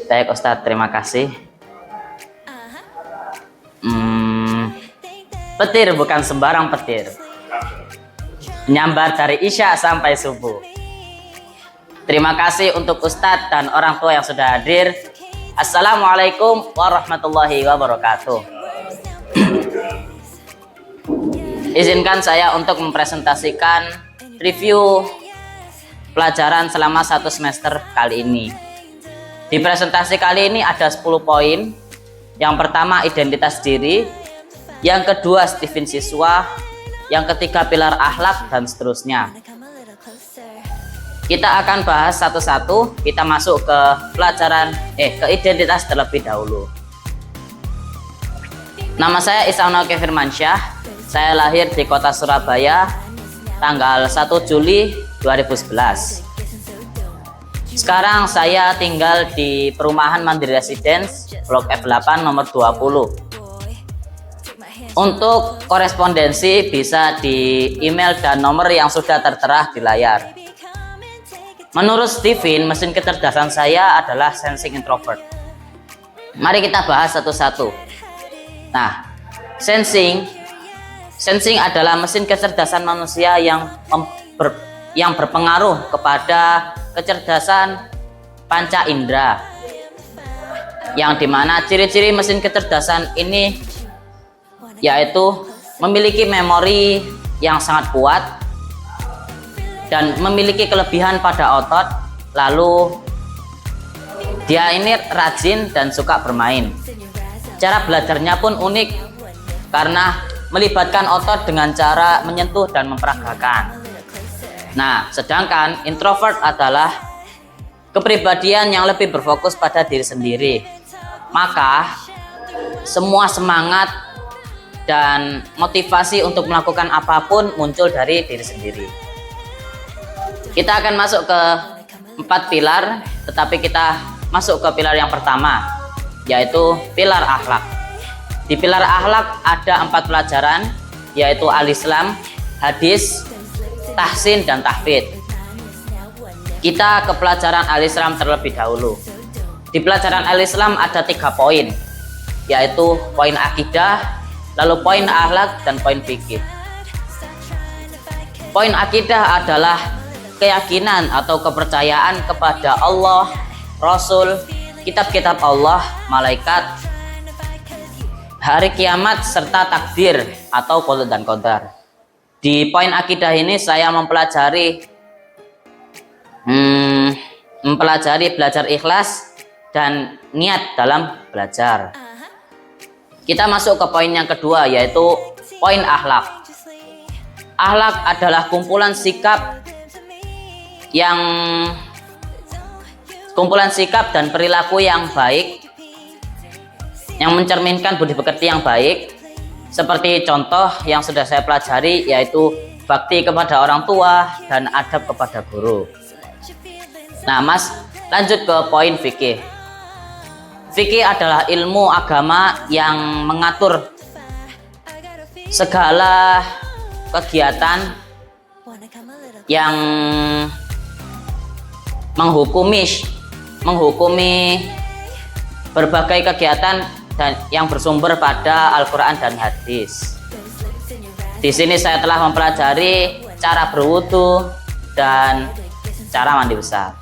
Baik Ustadz, terima kasih. Petir bukan sembarang petir. Menyambar dari Isya sampai subuh. Terima kasih untuk Ustadz dan orang tua yang sudah hadir. Assalamualaikum warahmatullahi wabarakatuh. Izinkan saya untuk mempresentasikan review pelajaran selama 1 semester kali ini. Di presentasi kali ini ada 10 poin. Yang pertama identitas diri, yang kedua Stephen siswa, yang ketiga pilar akhlak, dan seterusnya. Kita akan bahas satu-satu. Kita masuk ke pelajaran ke identitas terlebih dahulu. Nama saya Ihsanul Firmansyah. Saya lahir di kota Surabaya tanggal 1 Juli 2011. Sekarang saya tinggal di perumahan Mandiri Residence Blok F8 nomor 20. Untuk korespondensi bisa di email dan nomor yang sudah tertera di layar. Menurut Stephen, mesin kecerdasan saya adalah sensing introvert. Mari kita bahas satu-satu. Nah, sensing adalah mesin kecerdasan manusia yang berpengaruh kepada kecerdasan panca indera, yang dimana ciri-ciri mesin kecerdasan ini yaitu memiliki memori yang sangat kuat dan memiliki kelebihan pada otot. Lalu dia ini rajin dan suka bermain. Cara belajarnya pun unik karena melibatkan otot dengan cara menyentuh dan memperagakan. Nah, sedangkan introvert adalah kepribadian yang lebih berfokus pada diri sendiri. Maka semua semangat dan motivasi untuk melakukan apapun muncul dari diri sendiri. Kita akan masuk ke 4 pilar, tetapi kita masuk ke pilar yang pertama, yaitu pilar akhlak. Di pilar akhlak ada 4 pelajaran, yaitu al-Islam, hadis, tahsin, dan tahfidz. Kita ke pelajaran al-Islam terlebih dahulu. Di pelajaran al-Islam ada 3 poin, yaitu poin akidah, lalu poin akhlak, dan poin fikih. Poin akidah adalah keyakinan atau kepercayaan kepada Allah, Rasul, kitab-kitab Allah, malaikat, hari kiamat, serta takdir atau qada dan qadar. Di poin akidah ini saya mempelajari belajar ikhlas dan niat dalam belajar. Kita masuk ke poin yang kedua, yaitu poin akhlak. Akhlak adalah kumpulan sikap dan perilaku yang baik yang mencerminkan budi pekerti yang baik. Seperti contoh yang sudah saya pelajari, yaitu bakti kepada orang tua dan adab kepada guru. Nah, Mas, lanjut ke poin fikih. Fikih adalah ilmu agama yang mengatur segala kegiatan yang menghukumi berbagai kegiatan dan yang bersumber pada Al-Quran dan hadis. Di sini saya telah mempelajari cara berwudu dan cara mandi besar.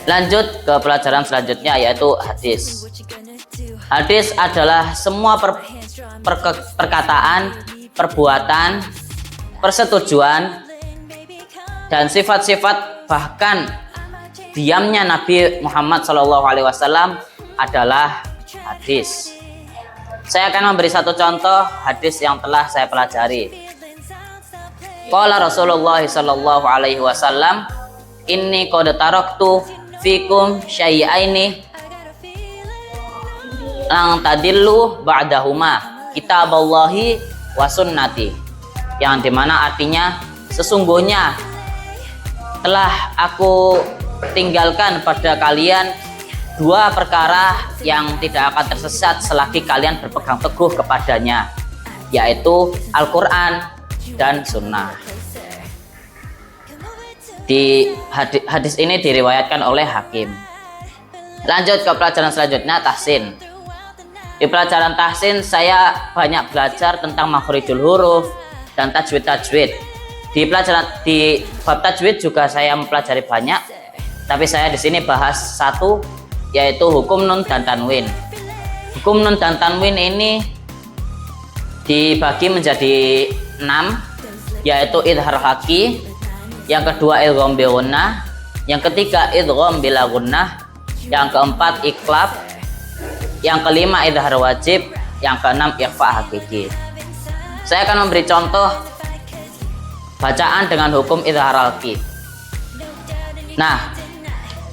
Lanjut ke pelajaran selanjutnya, yaitu hadis. Hadis adalah semua perkataan, perbuatan, persetujuan, dan sifat-sifat, bahkan diamnya Nabi Muhammad SAW adalah hadis. Saya akan memberi satu contoh hadis yang telah saya pelajari. Qala Rasulullah sallallahu alaihi wasallam, inni qad taraktu fikum syai'aini lang tadillu ba'dahuma, kitaballahi wa sunnati. Yang dimana artinya, sesungguhnya telah aku tinggalkan pada kalian 2 perkara yang tidak akan tersesat selagi kalian berpegang teguh kepadanya, yaitu Al-Quran dan Sunnah. Di hadis ini diriwayatkan oleh Hakim. Lanjut ke pelajaran selanjutnya, tahsin. Di pelajaran tahsin saya banyak belajar tentang makhrijul huruf dan tajwid. Di bab tajwid juga saya mempelajari banyak, tapi saya di sini bahas satu, yaitu hukum nun dan tanwin. Hukum nun dan tanwin ini dibagi menjadi 6, yaitu idhar haki, yang kedua idgham bi gunnah, yang ketiga idgham bila gunnah, yang keempat iqlab, yang kelima idhar wajib, yang keenam ikhfa hakiki. Saya akan memberi contoh bacaan dengan hukum idhar haki. Nah,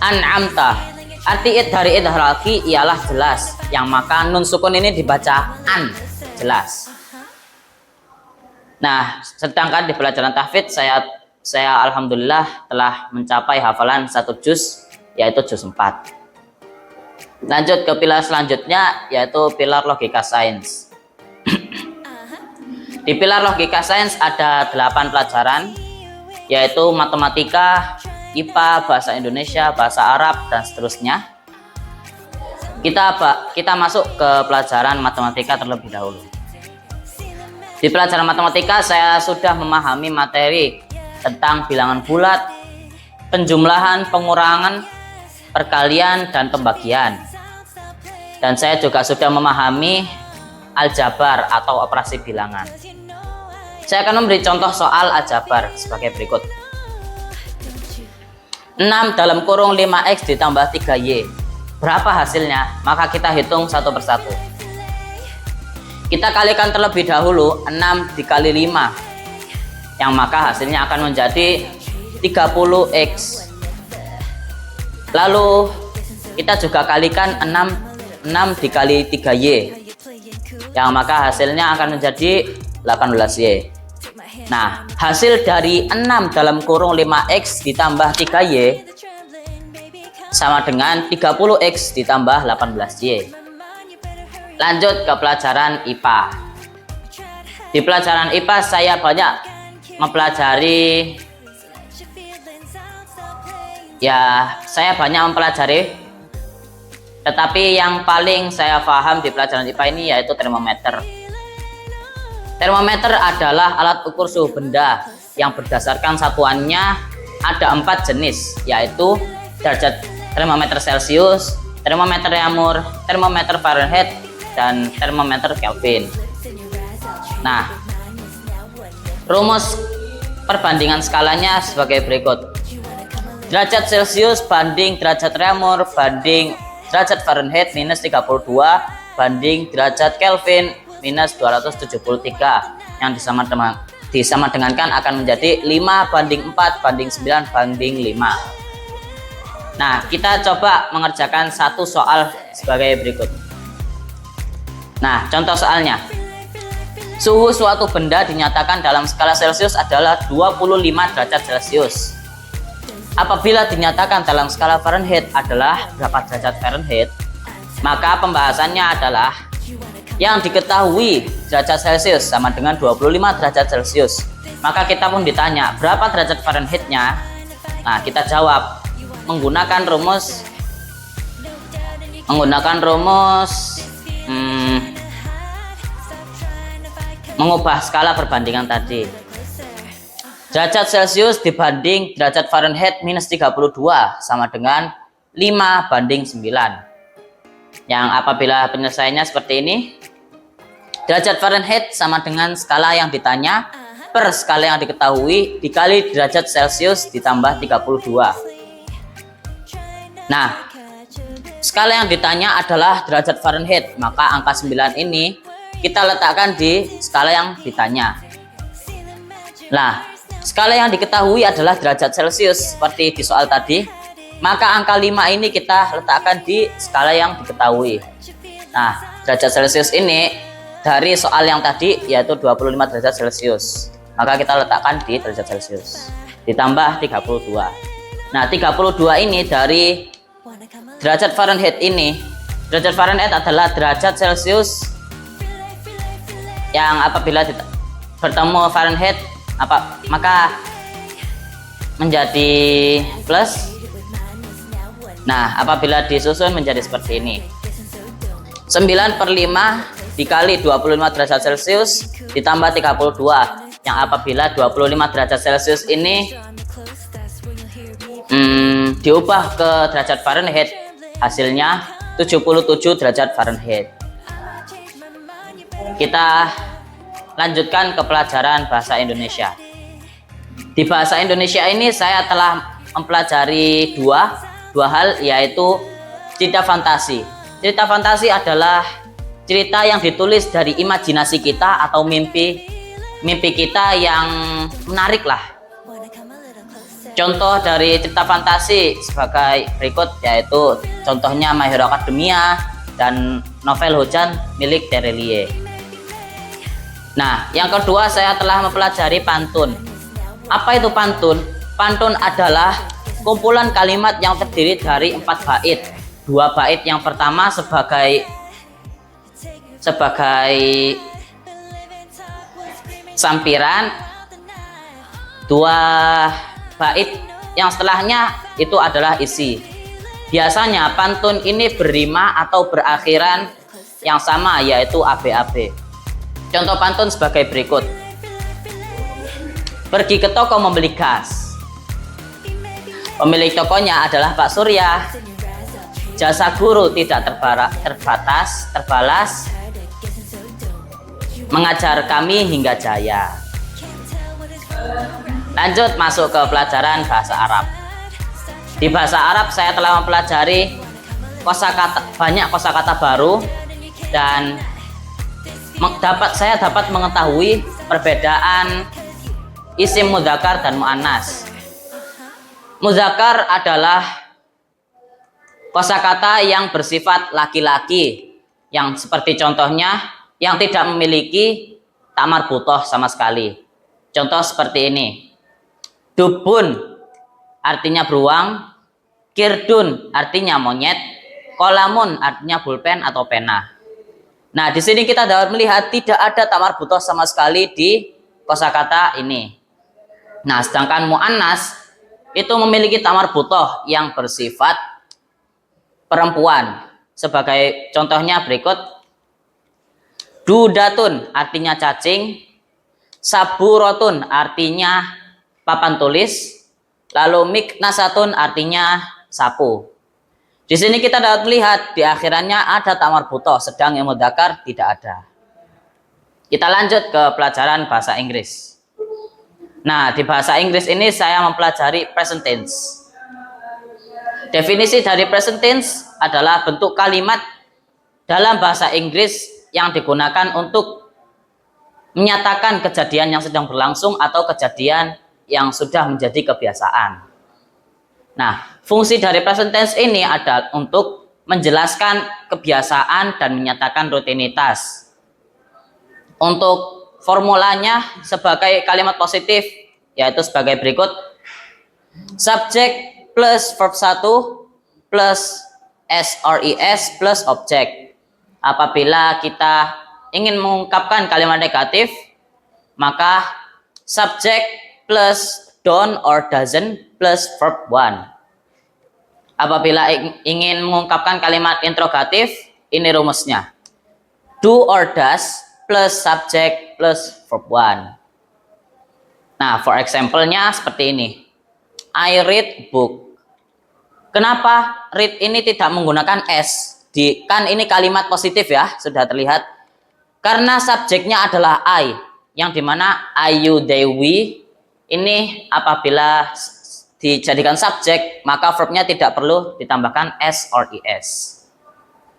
an'amta, arti dari idhar haki ialah jelas, yang maka nun sukun ini dibaca an, jelas. Nah, sedangkan di pelajaran tahfidz saya alhamdulillah telah mencapai hafalan 1 juz, yaitu juz 4. Lanjut ke pilar selanjutnya, yaitu pilar logika sains. Di pilar logika sains ada 8 pelajaran, yaitu matematika, IPA, bahasa Indonesia, bahasa Arab, dan seterusnya. Kita masuk ke pelajaran matematika terlebih dahulu. Di pelajaran matematika saya sudah memahami materi tentang bilangan bulat, penjumlahan, pengurangan, perkalian, dan pembagian. Dan saya juga sudah memahami aljabar atau operasi bilangan. Saya akan memberi contoh soal aljabar sebagai berikut. 6 dalam kurung 5x ditambah 3y. Berapa hasilnya? Maka kita hitung satu persatu. Kita kalikan terlebih dahulu 6 dikali 5, yang maka hasilnya akan menjadi 30x. Lalu kita juga kalikan 6 dikali 3y, yang maka hasilnya akan menjadi 18y. Nah, hasil dari 6 dalam kurung 5x ditambah 3y sama dengan 30x ditambah 18y. Lanjut ke pelajaran IPA. Di pelajaran IPA saya banyak mempelajari, tetapi yang paling saya paham di pelajaran IPA ini yaitu termometer. Termometer adalah alat ukur suhu benda yang berdasarkan satuannya ada 4 jenis, yaitu derajat termometer Celcius, termometer Raymond, termometer Fahrenheit, dan termometer Kelvin. Nah, rumus perbandingan skalanya sebagai berikut. Derajat Celcius banding derajat Raymond banding derajat Fahrenheit minus 32 banding derajat Kelvin minus 273, yang disamadengankan akan menjadi 5 banding 4 banding 9 banding 5. Nah, kita coba mengerjakan satu soal sebagai berikut. Nah, contoh soalnya. Suhu suatu benda dinyatakan dalam skala Celcius adalah 25 derajat Celcius. Apabila dinyatakan dalam skala Fahrenheit adalah berapa derajat Fahrenheit, maka pembahasannya adalah yang diketahui derajat Celcius sama dengan 25 derajat Celcius. Maka kita pun ditanya berapa derajat Fahrenheitnya. Nah, kita jawab menggunakan rumus mengubah skala perbandingan tadi. Derajat Celcius dibanding derajat Fahrenheit minus 32 sama dengan 5 banding 9. Yang apabila penyelesaiannya seperti ini, derajat Fahrenheit sama dengan skala yang ditanya per skala yang diketahui dikali derajat Celcius ditambah 32. Nah, skala yang ditanya adalah derajat Fahrenheit, maka angka 9 ini kita letakkan di skala yang ditanya. Nah, skala yang diketahui adalah derajat Celcius seperti di soal tadi, maka angka 5 ini kita letakkan di skala yang diketahui. Nah, derajat Celcius ini dari soal yang tadi yaitu 25 derajat Celcius, maka kita letakkan di derajat Celcius ditambah 32. Nah, 32 ini dari derajat Fahrenheit ini. Derajat Fahrenheit adalah derajat Celcius yang apabila bertemu Fahrenheit maka menjadi plus Nah, apabila disusun menjadi seperti ini. 9/5 dikali 25 derajat Celcius ditambah 32, yang apabila 25 derajat Celcius ini diubah ke derajat Fahrenheit, hasilnya 77 derajat Fahrenheit. Kita lanjutkan ke pelajaran bahasa Indonesia. Di bahasa Indonesia ini saya telah mempelajari dua hal, yaitu cerita fantasi. Cerita fantasi adalah cerita yang ditulis dari imajinasi kita atau mimpi kita yang menarik lah. Contoh dari cerita fantasi sebagai berikut, yaitu contohnya My Hero Academia dan novel Hujan milik Terelie. Nah, yang kedua saya telah mempelajari pantun. Apa itu pantun? Pantun adalah kumpulan kalimat yang terdiri dari 4 bait. 2 bait yang pertama sebagai sampiran, 2 bait yang setelahnya itu adalah isi. Biasanya pantun ini berrima atau berakhiran yang sama, yaitu ABAB. Contoh pantun sebagai berikut. Pergi ke toko membeli gas. Pemilik tokonya adalah Pak Surya. Jasa guru tidak terbalas, mengajar kami hingga jaya. Lanjut masuk ke pelajaran bahasa Arab. Di bahasa Arab saya telah mempelajari banyak kosakata baru, dan saya dapat mengetahui perbedaan isim mudzakkar dan muannas. Mudzakkar adalah kosakata yang bersifat laki-laki, yang seperti contohnya yang tidak memiliki ta marbuthoh sama sekali. Contoh seperti ini. Dubun artinya beruang, kirdun artinya monyet, kolamun artinya pulpen atau pena. Nah, di sini kita dapat melihat tidak ada ta marbuthoh sama sekali di kosakata ini. Nah, sedangkan muannas itu memiliki ta marbuthoh yang bersifat perempuan. Sebagai contohnya berikut. Dudatun artinya cacing, saburotun artinya papan tulis, lalu miknasatun artinya sapu. Di sini kita dapat melihat di akhirannya ada ta marbuthoh, sedang yang mudzakkar tidak ada. Kita lanjut ke pelajaran bahasa Inggris. Nah, di bahasa Inggris ini saya mempelajari present tense. Definisi dari present tense adalah bentuk kalimat dalam bahasa Inggris yang digunakan untuk menyatakan kejadian yang sedang berlangsung atau kejadian yang sudah menjadi kebiasaan. Nah, fungsi dari present tense ini adalah untuk menjelaskan kebiasaan dan menyatakan rutinitas. Untuk formulanya sebagai kalimat positif, yaitu sebagai berikut. Subjek plus verb 1 plus SRES plus objek. Apabila kita ingin mengungkapkan kalimat negatif, maka subjek plus don't or doesn't plus verb 1. Apabila ingin mengungkapkan kalimat interrogatif, ini rumusnya. Do or does plus subject plus verb 1. Nah, for example-nya seperti ini. I read book. Kenapa read ini tidak menggunakan S? Kan ini kalimat positif ya, sudah terlihat. Karena subjeknya adalah I, yang dimana I, you, they, we. Ini apabila dijadikan subjek, maka verbnya tidak perlu ditambahkan S or ES.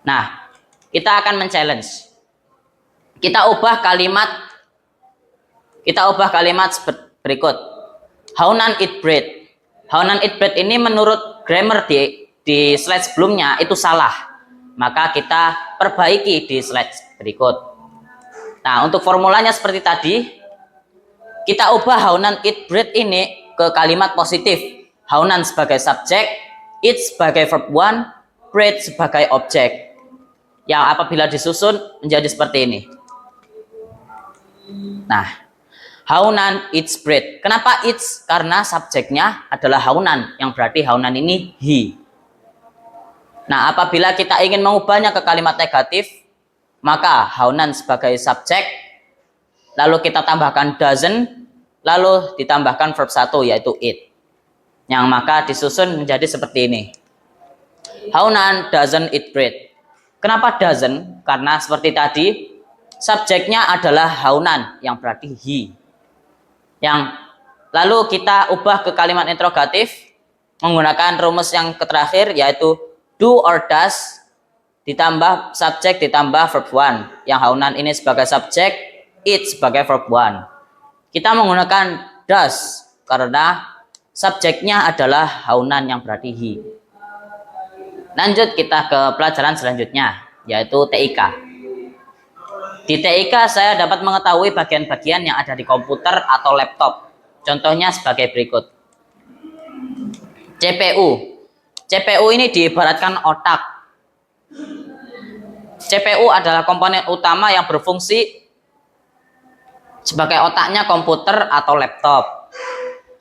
Nah, kita akan men-challenge. Kita ubah kalimat berikut. How none eat bread. How none eat bread ini menurut grammar di slide sebelumnya itu salah. Maka kita perbaiki di slide berikut. Nah, untuk formulanya seperti tadi, kita ubah how none eat bread ini ke kalimat positif. How none sebagai subjek, eat sebagai verb 1, bread sebagai objek. Yang apabila disusun menjadi seperti ini. Nah, how none eats bread. Kenapa eats? Karena subjeknya adalah how none, yang berarti how none ini he. Nah, apabila kita ingin mengubahnya ke kalimat negatif, maka haunan sebagai subjek, lalu kita tambahkan doesn't, lalu ditambahkan verb 1 yaitu it. Yang maka disusun menjadi seperti ini. Haunan doesn't eat bread. Kenapa doesn't? Karena seperti tadi, subjeknya adalah haunan yang berarti he. Yang lalu kita ubah ke kalimat interrogatif menggunakan rumus yang terakhir yaitu do or does ditambah subjek ditambah verb 1. Yang haunan ini sebagai subjek, it sebagai verb 1. Kita menggunakan does karena subjeknya adalah haunan yang berarti he. Lanjut kita ke pelajaran selanjutnya yaitu TIK. Di TIK saya dapat mengetahui bagian-bagian yang ada di komputer atau laptop. Contohnya sebagai berikut. CPU. CPU ini diibaratkan otak. CPU adalah komponen utama yang berfungsi sebagai otaknya komputer atau laptop.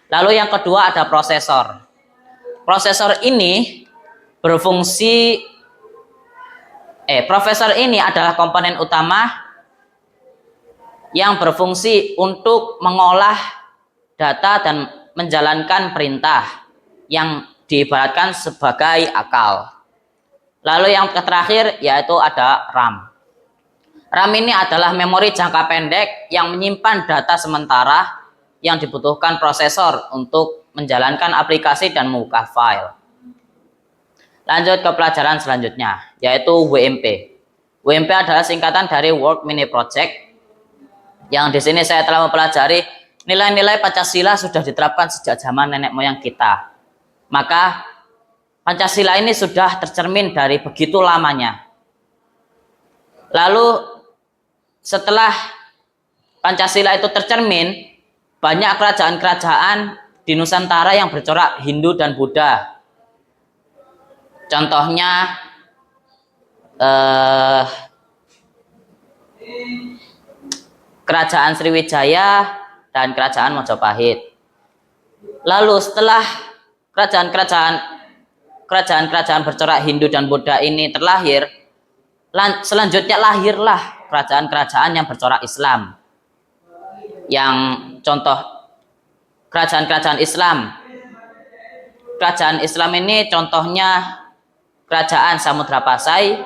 Lalu yang kedua ada prosesor. Prosesor ini berfungsi prosesor ini adalah komponen utama yang berfungsi untuk mengolah data dan menjalankan perintah yang diibaratkan sebagai akal. Lalu yang terakhir yaitu ada RAM. RAM ini adalah memori jangka pendek yang menyimpan data sementara yang dibutuhkan prosesor untuk menjalankan aplikasi dan membuka file. Lanjut ke pelajaran selanjutnya yaitu WMP. WMP adalah singkatan dari World Mini Project. Yang di sini saya telah mempelajari nilai-nilai Pancasila sudah diterapkan sejak zaman nenek moyang kita. Maka Pancasila ini sudah tercermin dari begitu lamanya. Lalu setelah Pancasila itu tercermin, banyak kerajaan-kerajaan di Nusantara yang bercorak Hindu dan Buddha. Contohnya Kerajaan Sriwijaya dan Kerajaan Majapahit. Lalu setelah kerajaan-kerajaan bercorak Hindu dan Buddha ini terlahir, selanjutnya lahirlah kerajaan-kerajaan yang bercorak Islam. Yang contoh kerajaan-kerajaan Islam. Kerajaan Islam ini contohnya Kerajaan Samudra Pasai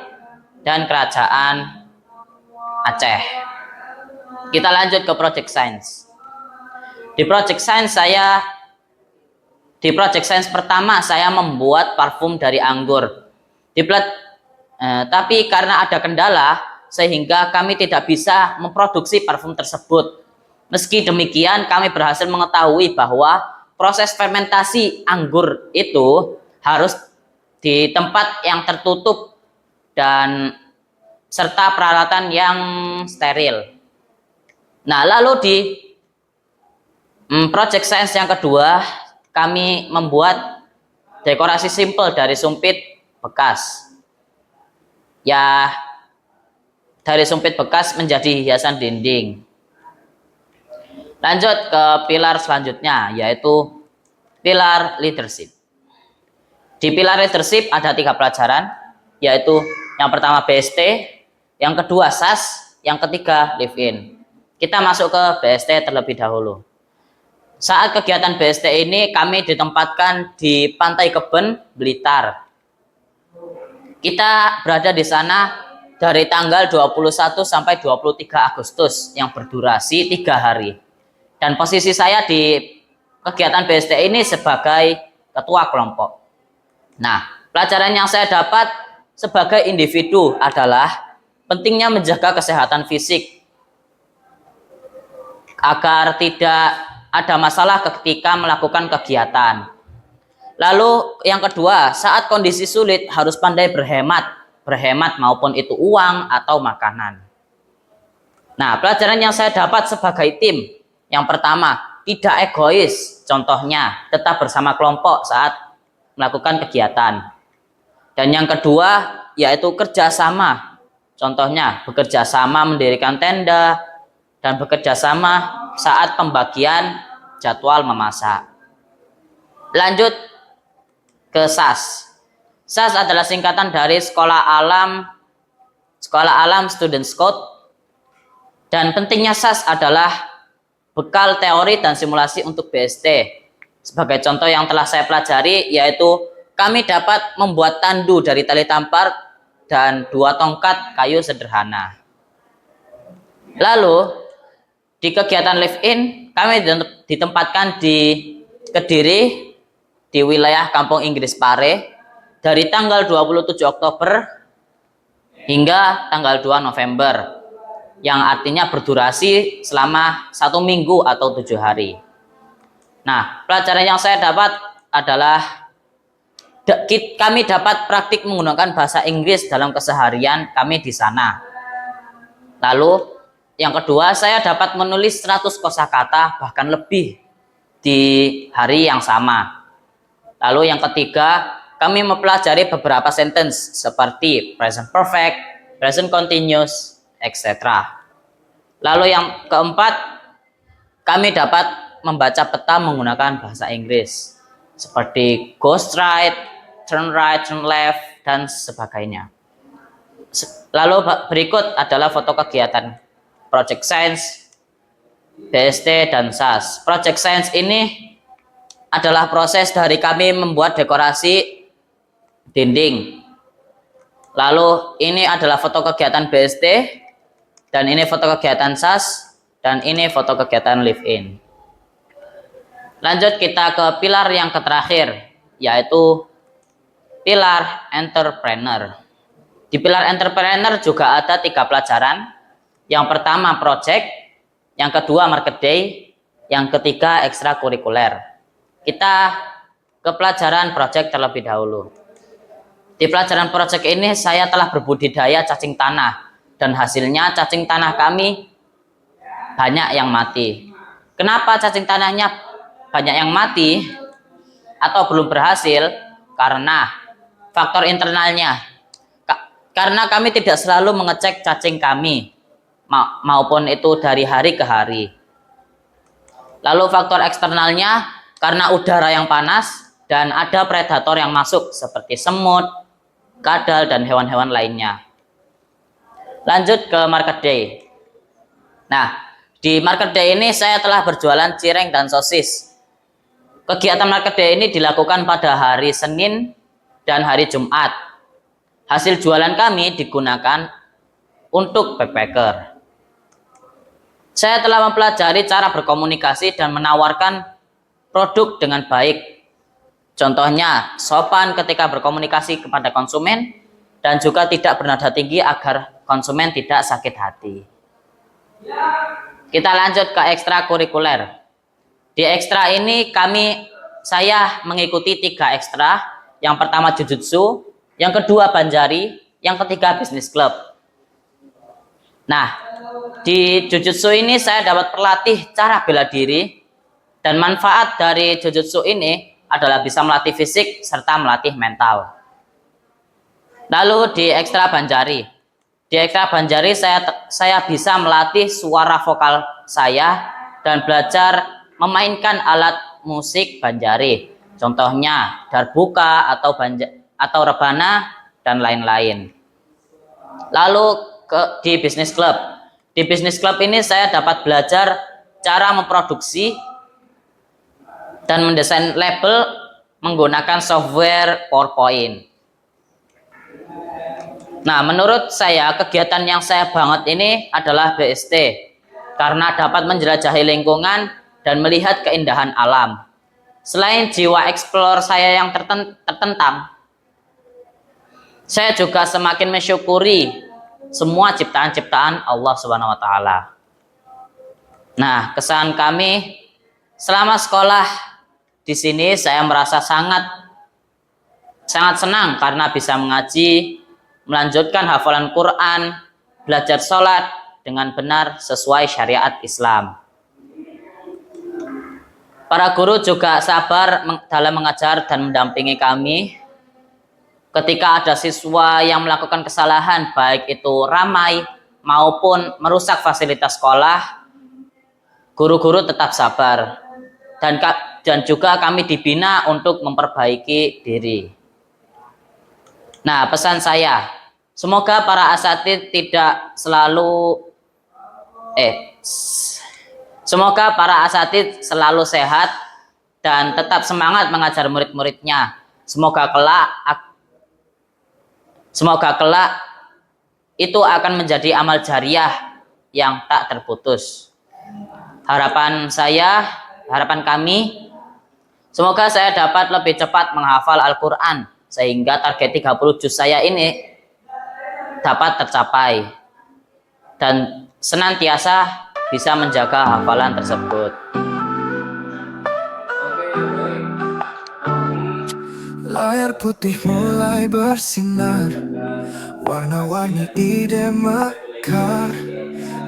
dan Kerajaan Aceh. Kita lanjut ke project science. Di project science pertama saya membuat parfum dari anggur. Tapi karena ada kendala sehingga kami tidak bisa memproduksi parfum tersebut. Meski demikian kami berhasil mengetahui bahwa proses fermentasi anggur itu harus di tempat yang tertutup dan serta peralatan yang steril. Nah, lalu di project science yang kedua, kami membuat dekorasi simple dari sumpit bekas. Ya, dari sumpit bekas menjadi hiasan dinding. Lanjut ke pilar selanjutnya, yaitu pilar leadership. Di pilar leadership ada 3 pelajaran, yaitu yang pertama BST, yang kedua SAS, yang ketiga live in. Kita masuk ke BST terlebih dahulu. Saat kegiatan BST ini kami ditempatkan di Pantai Keben, Blitar. Kita berada di sana dari tanggal 21 sampai 23 Agustus yang berdurasi 3 hari. Dan posisi saya di kegiatan BST ini sebagai ketua kelompok. Nah, pelajaran yang saya dapat sebagai individu adalah pentingnya menjaga kesehatan fisik agar tidak ada masalah ketika melakukan kegiatan. Lalu yang kedua, saat kondisi sulit harus pandai berhemat maupun itu uang atau makanan. Nah, pelajaran yang saya dapat sebagai tim, yang pertama, tidak egois, contohnya tetap bersama kelompok saat melakukan kegiatan. Dan yang kedua, yaitu kerjasama, contohnya bekerja sama mendirikan tenda dan bekerja sama saat pembagian jadwal memasak. Lanjut ke SAS. SAS adalah singkatan dari Sekolah Alam Students Code, dan pentingnya SAS adalah bekal teori dan simulasi untuk BST. Sebagai contoh yang telah saya pelajari, yaitu kami dapat membuat tandu dari tali tampar dan 2 tongkat kayu sederhana. Lalu di kegiatan live-in, kami ditempatkan di Kediri, di wilayah Kampung Inggris Pare, dari tanggal 27 Oktober hingga tanggal 2 November, yang artinya berdurasi selama 1 minggu atau 7 hari. Nah, pelajaran yang saya dapat adalah kami dapat praktik menggunakan bahasa Inggris dalam keseharian kami di sana. Lalu yang kedua, saya dapat menulis 100 kosakata bahkan lebih di hari yang sama. Lalu yang ketiga, kami mempelajari beberapa sentence seperti present perfect, present continuous, etc. Lalu yang keempat, kami dapat membaca peta menggunakan bahasa Inggris seperti go straight, turn right, turn left, dan sebagainya. Lalu berikut adalah foto kegiatan Project Science, BST, dan SAS. Project Science ini adalah proses dari kami membuat dekorasi dinding. Lalu ini adalah foto kegiatan BST, dan ini foto kegiatan SAS, dan ini foto kegiatan live-in. Lanjut kita ke pilar yang terakhir, yaitu pilar entrepreneur. Di pilar entrepreneur juga ada 3 pelajaran. Yang pertama project, yang kedua market day, yang ketiga ekstrakurikuler. Kita ke pelajaran project terlebih dahulu. Di pelajaran project ini saya telah berbudidaya cacing tanah, dan hasilnya cacing tanah kami banyak yang mati. Kenapa cacing tanahnya banyak yang mati atau belum berhasil? Karena faktor internalnya. Karena kami tidak selalu mengecek cacing kami, maupun itu dari hari ke hari. Lalu faktor eksternalnya, karena udara yang panas dan ada predator yang masuk seperti semut, kadal, dan hewan-hewan lainnya. Lanjut ke market day. Nah, di market day ini saya telah berjualan cireng dan sosis. Kegiatan market day ini dilakukan pada hari Senin dan hari Jumat. Hasil jualan kami digunakan untuk backpacker. Saya telah mempelajari cara berkomunikasi dan menawarkan produk dengan baik. Contohnya, sopan ketika berkomunikasi kepada konsumen, dan juga tidak bernada tinggi agar konsumen tidak sakit hati. Kita lanjut ke ekstrakurikuler. Di ekstra ini saya mengikuti 3 ekstra. Yang pertama jujutsu, yang kedua banjari, yang ketiga bisnis club. Nah, di jujutsu ini saya dapat berlatih cara bela diri, dan manfaat dari jujutsu ini adalah bisa melatih fisik serta melatih mental. Lalu di ekstra banjari. Di ekstra banjari saya bisa melatih suara vokal saya dan belajar memainkan alat musik banjari. Contohnya darbuka atau rebana dan lain-lain. Lalu di bisnis club. Di bisnis club ini saya dapat belajar cara memproduksi dan mendesain label menggunakan software PowerPoint. Nah, menurut saya kegiatan yang saya banget ini adalah BST karena dapat menjelajahi lingkungan dan melihat keindahan alam. Selain jiwa explore saya yang tertentang, saya juga semakin mensyukuri semua ciptaan-ciptaan Allah Subhanahu wa taala. Nah, kesan kami selama sekolah di sini, saya merasa sangat senang karena bisa mengaji, melanjutkan hafalan Quran, belajar sholat dengan benar sesuai syariat Islam. Para guru juga sabar dalam mengajar dan mendampingi kami. Ketika ada siswa yang melakukan kesalahan, baik itu ramai maupun merusak fasilitas sekolah, guru-guru tetap sabar. Dan juga kami dibina untuk memperbaiki diri. Nah, pesan saya, semoga para asatidz tidak selalu semoga para asatidz selalu sehat dan tetap semangat mengajar murid-muridnya. Semoga kelak itu akan menjadi amal jariah yang tak terputus. Harapan kami, semoga saya dapat lebih cepat menghafal Al-Quran sehingga target 30 juz saya ini dapat tercapai dan senantiasa bisa menjaga hafalan tersebut. Layar putih mulai bersinar, warna-warni ide mekar,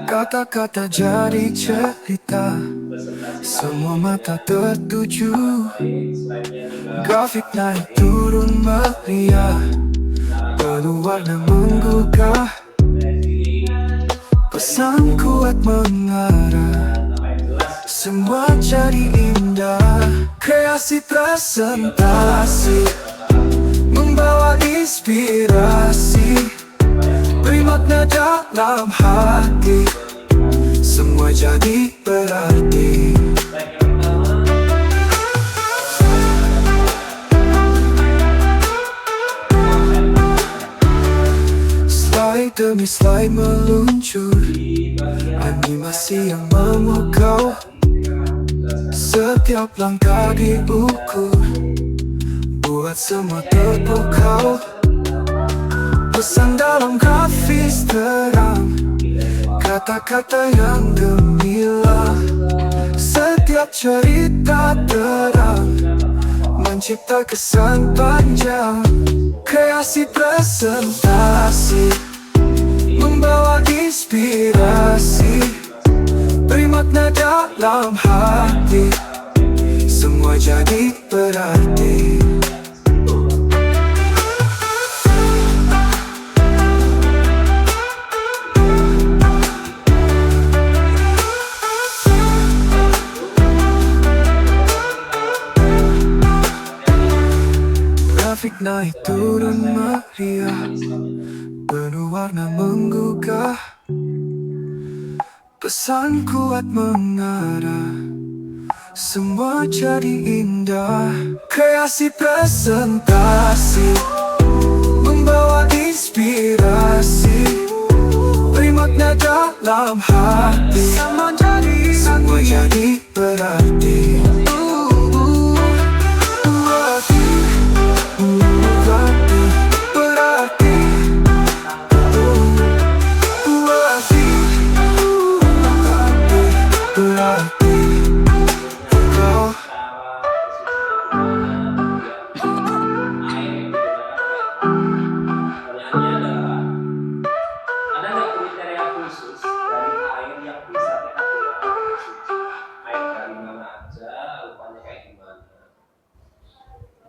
kata-kata jadi cerita, semua mata tertuju. Grafik naik turun meriah, penuh warna menggugah, pesan kuat mengarah, semua jadi indah. Kreasi presentasi membawa inspirasi, beri makna dalam hati, semua jadi berarti. Slide demi slide meluncur, animasi yang memukau, setiap langkah diukur, buat semua terpukau. Pesan dalam grafis terang, kata-kata yang gemilang, setiap cerita terang, mencipta kesan panjang. Kreasi presentasi membawa inspirasi, beri makna dalam hati, semua jadi berarti. Grafik naik turun meriah, penuh warna menggugah, pesan kuat mengarah, semua jadi indah. Kreasi presentasi membawa inspirasi, beri makna dalam hati, semua jadi berarti.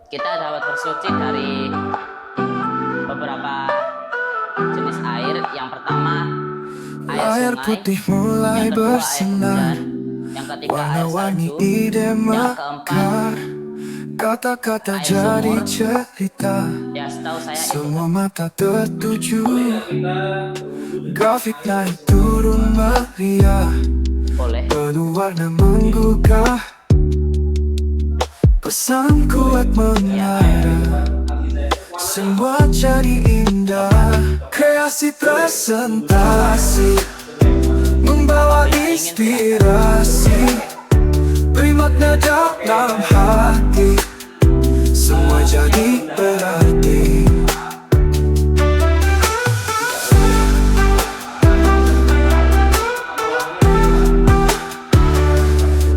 Kita dapat bersuci dari beberapa jenis air. Yang pertama air sungai, putih mulai yang kedua bersinar, air hujan, yang ketiga air warna-warni salju, ide yang mekar, keempat kata-kata air jadi sumur. cerita, Ya, setahu saya itu. semua mata tertuju. Grafik naik turun meriah, Boleh. penuh warna menggugah, pesan kuat mengarah, semua jadi indah. Kreasi presentasi membawa inspirasi, beri makna dalam hati, semua jadi berarti.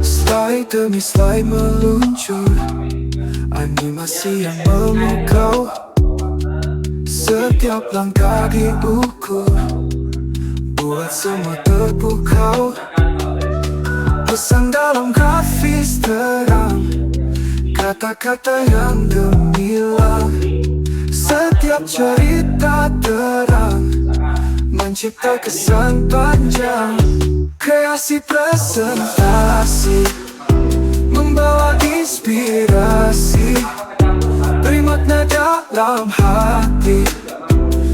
Slide demi slide meluncur, animasi yang memukau, setiap langkah diukur, buat semua terpukau. Pesan dalam grafis terang, kata-kata yang gemilang, setiap cerita terang, mencipta kesan panjang. Kreasi presentasi membawa inspirasi, beri makna dalam dalam hati,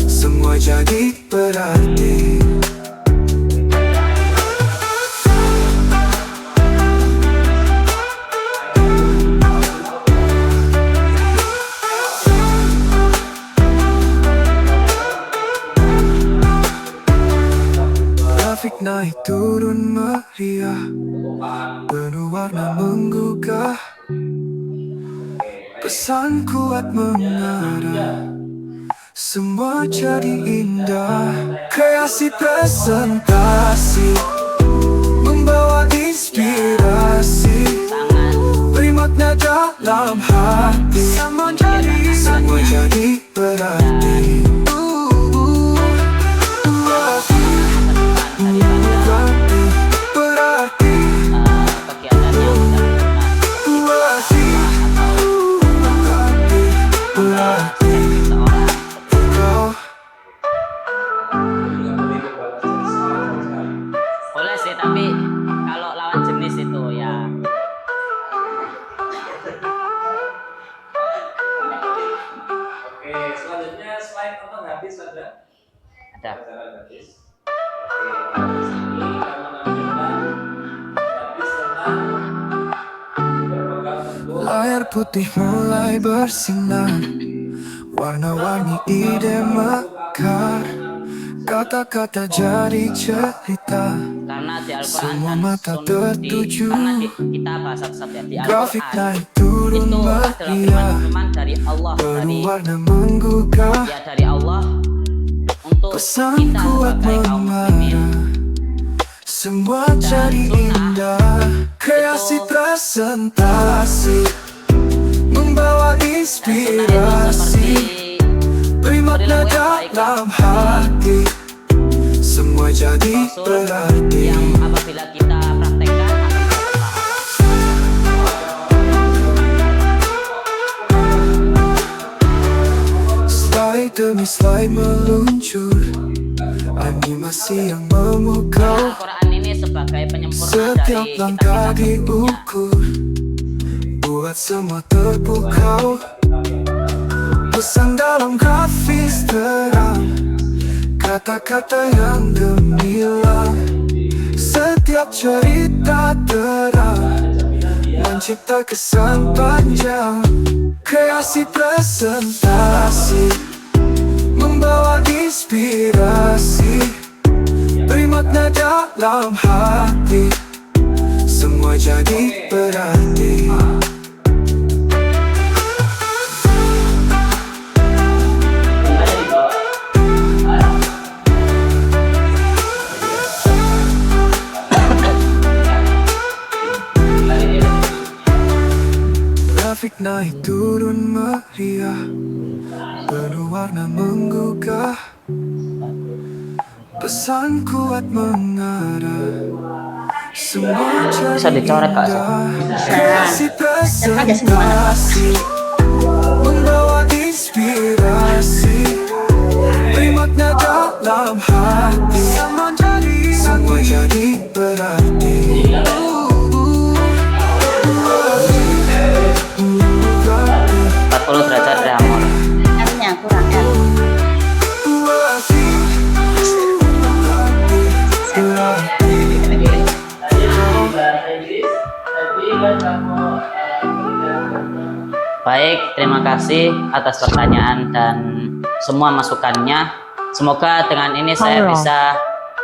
semua jadi berarti. Grafik naik turun meriah, penuh warna menggugah, pesan kuat mengarah, semua jadi indah. Kreasi presentasi, membawa inspirasi, beri makna dalam hati, semua jadi berarti. Boleh sih, tapi kalau lawan jenis itu ya. Oke, selanjutnya slide apa habis ada? Ada. Pelajaran habis. Oke, di sini kita menampilkan habis tentang berbagai bentuk. Layar putih mulai bersinar, warna-warni ide mekar, kata-kata jadi cerita, Karena di Al-Quran semua kan mata tertuju. karena kita bahasa satu di Grafik Al-Quran naik turun itu adalah meriah, firman dari Allah, dari penuh warna menggugah, ya dari Allah untuk pesan kita kuat sebagai kaum muslimin. mengarah, semua jadi indah. Kreasi presentasi, membawa Sunnah itu inspirasi, seperti beri makna perilaku yang baik dalam hati, semua jadi Rasul berarti. yang apabila kita praktekkan akan berpahala. Slide demi slide meluncur, animasi yang memukau, Al-Quran ini sebagai penyempurna setiap dari langkah kitab-kitab sebelumnya. diukur, buat semua terpukau. Pesan dalam grafis terang, kata-kata yang gemilang, setiap cerita terang, mencipta kesan panjang. Kreasi presentasi, membawa inspirasi, beri makna dalam hati, semua jadi berarti. Grafik naik turun meriah, penuh warna menggugah, pesan kuat mengarah, semua Bisa jadi dicoret, Kak, Sof? indah. Kreasi presentasi, membawa inspirasi, beri makna dalam hati, semua jadi berarti. 40 derajat Ramon. M-nya kurang M. Baik, terima kasih atas pertanyaan dan semua masukannya. Semoga dengan ini saya bisa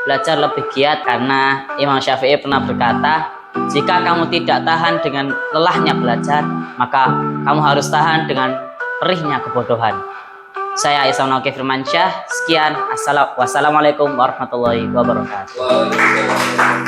belajar lebih giat, karena Imam Syafi'i pernah berkata, jika kamu tidak tahan dengan lelahnya belajar, maka kamu harus tahan dengan perihnya kebodohan. Saya Isa Nauki Firmansyah. Sekian. Wassalamualaikum warahmatullahi wabarakatuh. Waalaikumsalam.